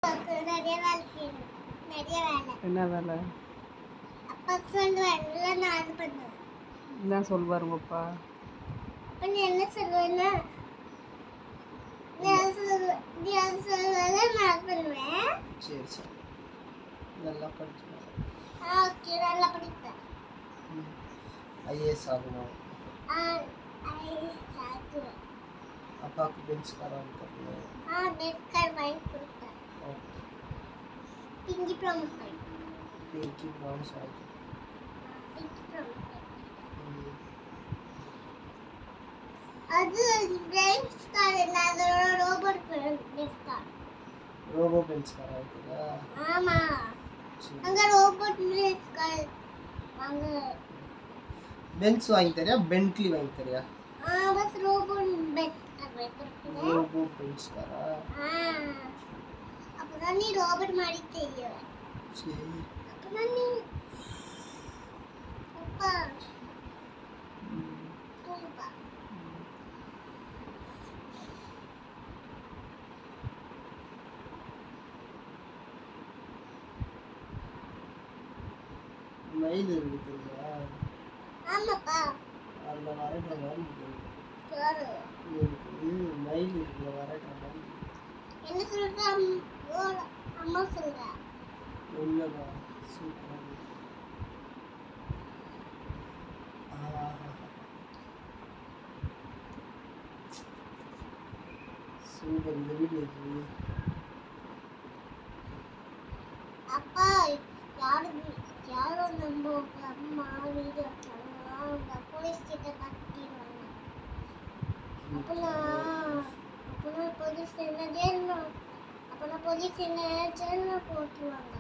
நிறைய வேலை செய்யணும். நிறைய வேலை. என்ன வேலை? அப்பா சொல்லுவாருல்ல, நான் அது பண்ணுவேன். என்ன சொல்வார் உங்க அப்பா? அப்ப நீ என்ன சொல்லுவேன்னா, நீ அது சொல்லுவேல, நான் அது பண்ணுவேன். சரி சரி, நல்லா படிச்சு ஓகே, நல்லா படிப்பேன். ஐஏஎஸ் ஆகணும். ஐஏஎஸ் ஆகுவேன். அப்பாவுக்கு பென்ஸ் கார் வாங்கி தரணும். பென்ஸ் கார் வாங்கி கொடுப்பேன். பிங்கி ப்ராமிஸ் வாங்கி பிங்கி ப்ராமிஸ் வாங்கி அது பென்ஸ் கார் இல்ல, அதோட robot Benz car. Robo Benz car வாங்கிட்டீங்களா? ஆமா, அங்க ரோபோட் பென்ஸ் கார் வாங்க. பென்ஸ் வாங்கி தரியா, பென்ட்லி வாங்கி தரியா? பஸ் ரோபோட் பென்ஸ் கார் வாங்கிருக்கேன். ரோபோ பென்ஸ் காரா? அப்பதான் நீ ரோபோட் மாதிரி தெரியுவ. சரி, அப்பதான் நீ அப்பா தூங்குப்பா. மயில் இருக்கு தெரியுமா? ஆமாப்பா. அதுல வரட்ட மாதிரி சரி, மயில் இருக்குல்ல, வரட்ட மாதிரி. என்ன சொல்ற? அம்மா சொல்ற. இல்லைப்பா, சூப்பராக சூப்பர். இந்த வீடியோ இருக்கு. அப்பா, யாரோ நம்ம அம்மா வீடியோ அவங்க போலீஸ் கிட்ட கட்டிடுவாங்க. அப்பனா போலீஸ் என்ன ஜெயில போட்டுருவாங்க.